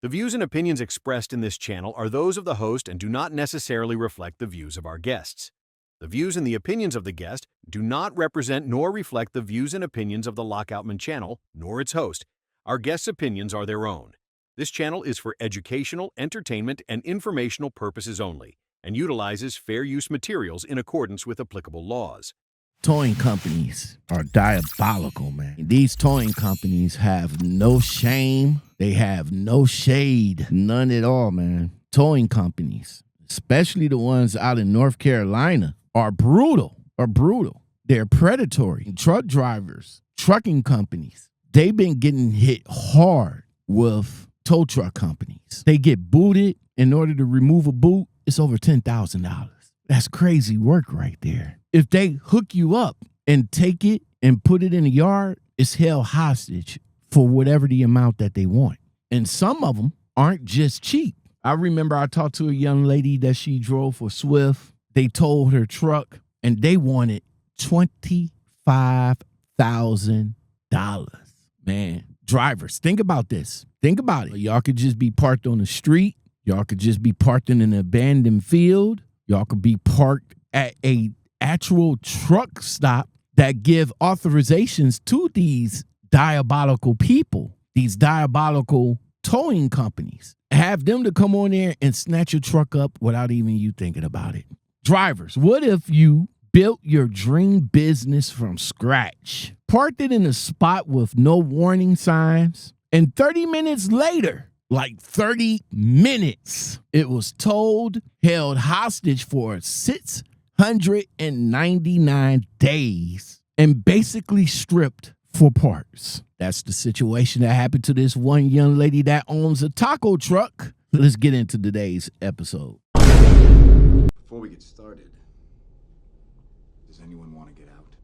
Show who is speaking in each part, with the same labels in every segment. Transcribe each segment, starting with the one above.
Speaker 1: The views and opinions expressed in this channel are those of the host and do not necessarily reflect the views of our guests. The views and the opinions of the guest do not represent nor reflect the views and opinions of the Lockoutmen channel, nor its host. Our guests' opinions are their own. This channel is for educational, entertainment, and informational purposes only, and utilizes fair use materials in accordance with applicable laws.
Speaker 2: Towing companies are diabolical, man. These towing companies have no shame. They have no shade, none at all, man. Towing companies, especially the ones out in North Carolina, are brutal. They're predatory. Truck drivers, trucking companies, they've been getting hit hard with tow truck companies. They get booted. In order to remove a boot, it's over $10,000. That's crazy work right there. If they hook you up and take it and put it in a yard, it's held hostage for whatever the amount that they want. And some of them aren't just cheap. I remember I talked to a young lady that she drove for Swift. They towed her truck and they wanted $25,000. Man, drivers, think about this. Think about it. Y'all could just be parked on the street. Y'all could just be parked in an abandoned field. Y'all could be parked at a actual truck stop that give authorizations to these diabolical people, these diabolical towing companies. Have them to come on there and snatch your truck up without even you thinking about it. Drivers, what if you built your dream business from scratch, parked it in a spot with no warning signs, and 30 minutes later, like 30 minutes, it was towed, held hostage for 699 days, and basically stripped for parts. That's the situation that happened to this one young lady that owns a taco truck. Let's get into today's episode.
Speaker 3: Before we get started, does anyone want to get out?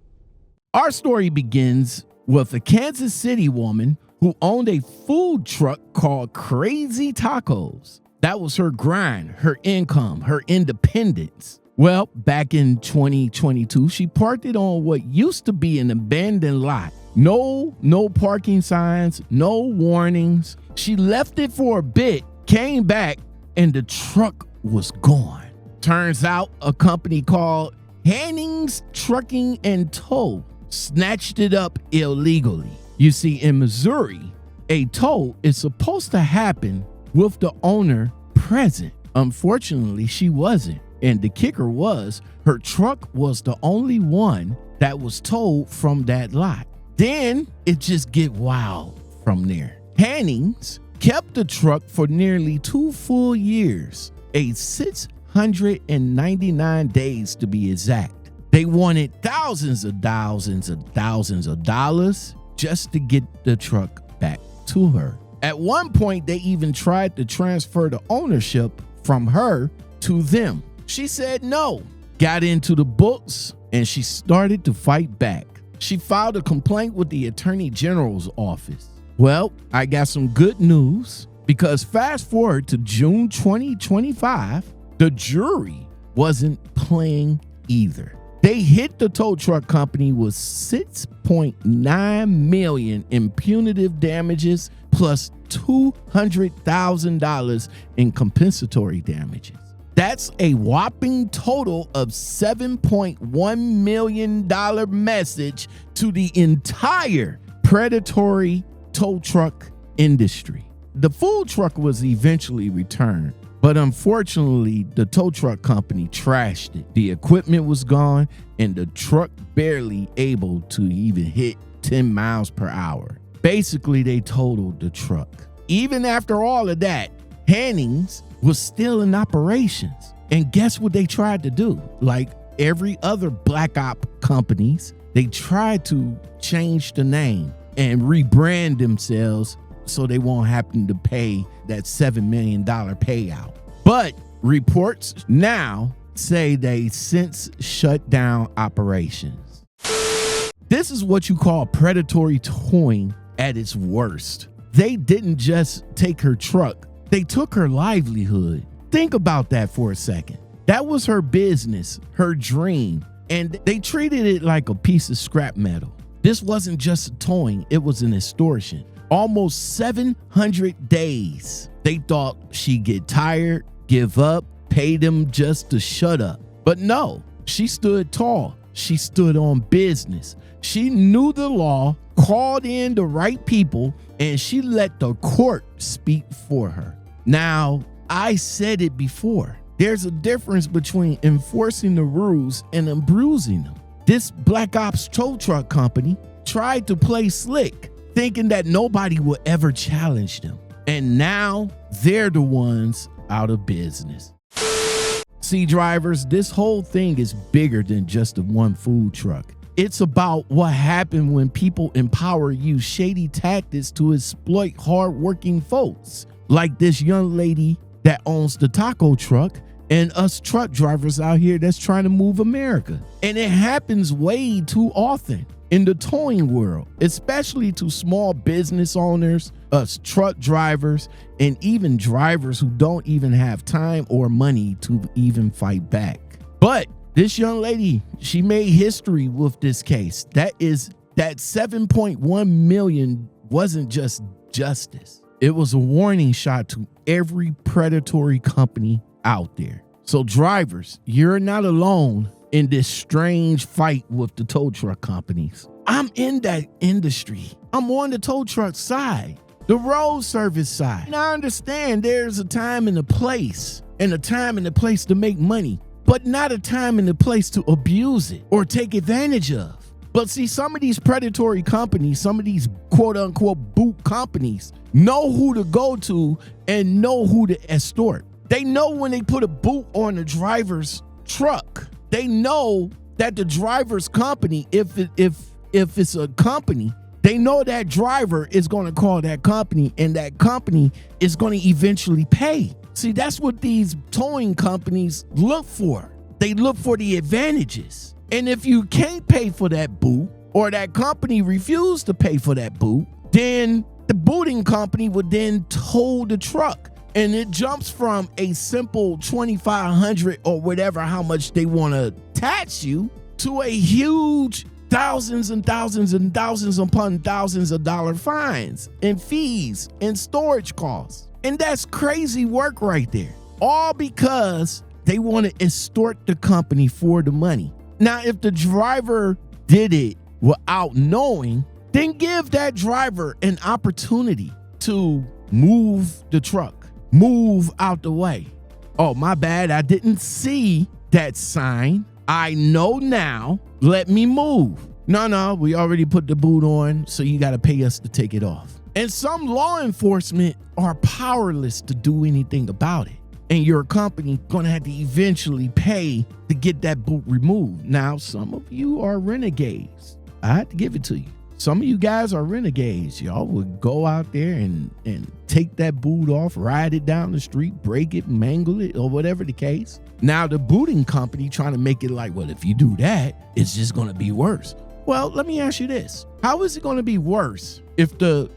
Speaker 2: Our story begins with a Kansas City woman who owned a food truck called Crazy Tacos. That was her grind, her income, her independence. Well, back in 2022, she parked it on what used to be an abandoned lot. No parking signs, no warnings. She left it for a bit, came back, and the truck was gone. Turns out a company called Hanning's Trucking and Tow snatched it up illegally. You see, in Missouri, a tow is supposed to happen with the owner present. Unfortunately, she wasn't. And the kicker was her truck was the only one that was towed from that lot. Then it just get wild from there. Hannings kept the truck for nearly 2 full years, 699 days to be exact. They wanted thousands of dollars just to get the truck back to her. At one point, they even tried to transfer the ownership from her to them. She said no, got into the books, and she started to fight back. She filed a complaint with the Attorney General's office. Well, I got some good news, because fast forward to June 2025, the jury wasn't playing either. They hit the tow truck company with $6.9 million in punitive damages plus $200,000 in compensatory damages. That's a whopping total of $7.1 million message to the entire predatory tow truck industry. The food truck was eventually returned, but unfortunately, the tow truck company trashed it. The equipment was gone, and the truck barely able to even hit 10 miles per hour. Basically, they totaled the truck. Even after all of that, Hannings was still in operations. And guess what they tried to do? Like every other black op companies, they tried to change the name and rebrand themselves so they won't happen to pay that $7 million payout. But reports now say they since shut down operations. This is what you call predatory towing at its worst. They didn't just take her truck, they took her livelihood. Think about that for a second. That was her business, her dream, and they treated it like a piece of scrap metal. This wasn't just a towing, it was an extortion. almost 700 days. They thought she'd get tired, give up, pay them just to shut up. But no, she stood tall. She stood on business. She knew the law, called in the right people, and she let the court speak for her. Now, I said it before. There's a difference between enforcing the rules and abusing them. This Black Ops tow truck company tried to play slick, thinking that nobody would ever challenge them. And now they're the ones out of business. See, drivers, this whole thing is bigger than just the one food truck. It's about what happened when people in power use shady tactics to exploit hardworking folks, like this young lady that owns the taco truck and us truck drivers out here that's trying to move America. And it happens way too often in the towing world, especially to small business owners, us truck drivers, and even drivers who don't even have time or money to even fight back. But this young lady, she made history with this case. That 7.1 million wasn't just justice. It was a warning shot to every predatory company out there. So drivers, you're not alone in this strange fight with the tow truck companies. I'm in that industry. I'm on the tow truck side, the road service side. And I understand there's a time and a place, to make money, but not a time and a place to abuse it or take advantage of. But see, some of these predatory companies, some of these quote unquote boot companies know who to go to and know who to extort. They know when they put a boot on the driver's truck. They know that the driver's company, if it's a company, they know that driver is going to call that company and that company is going to eventually pay. See, that's what these towing companies look for. They look for the advantages. And if you can't pay for that boot or that company refused to pay for that boot, then the booting company would then tow the truck. And it jumps from a simple $2,500 or whatever, how much they want to tax you, to a huge thousands and thousands and thousands upon thousands of dollar fines and fees and storage costs. And that's crazy work right there. All because they want to extort the company for the money. Now, if the driver did it without knowing, then give that driver an opportunity to move the truck. Move out the way. Oh, my bad. I didn't see that sign. I know now. Let me move. No, we already put the boot on, so you got to pay us to take it off. And some law enforcement are powerless to do anything about it. And your company going to have to eventually pay to get that boot removed. Now, some of you are renegades. I have to give it to you. Some of you guys are renegades. Y'all would go out there and take that boot off, ride it down the street, break it, mangle it, or whatever the case. Now the booting company trying to make it like, well, if you do that, it's just going to be worse. Well, let me ask you this. How is it going to be worse if the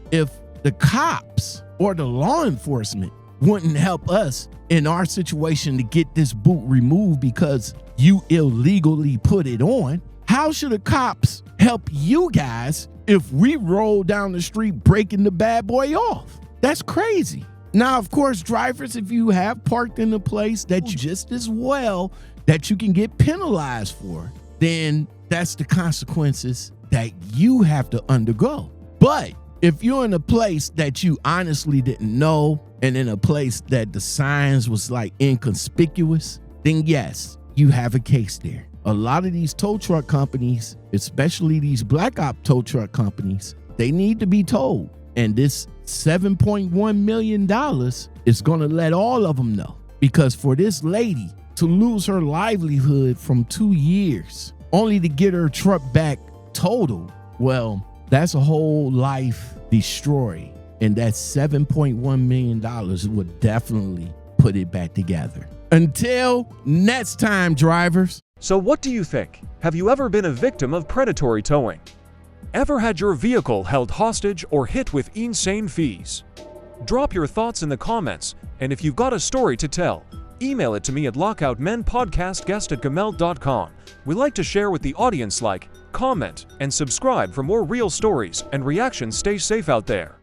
Speaker 2: cops or the law enforcement wouldn't help us in our situation to get this boot removed because you illegally put it on? How should the cops help you guys if we roll down the street breaking the bad boy off? That's crazy. Now, of course, drivers, if you have parked in a place that you just as well that you can get penalized for, then that's the consequences that you have to undergo. But if you're in a place that you honestly didn't know and in a place that the signs was like inconspicuous, then yes, you have a case there. A lot of these tow truck companies, especially these Black Ops tow truck companies, they need to be told. And this $7.1 million is going to let all of them know. Because for this lady to lose her livelihood from 2 years, only to get her truck back totaled, well, that's a whole life destroyed. And that $7.1 million would definitely put it back together. Until next time, drivers.
Speaker 4: So what do you think? Have you ever been a victim of predatory towing? Ever had your vehicle held hostage or hit with insane fees? Drop your thoughts in the comments, and if you've got a story to tell, email it to me at lockoutmenpodcastguest@gmail.com. We like to share with the audience. Like, comment, and subscribe for more real stories and reactions. Stay safe out there.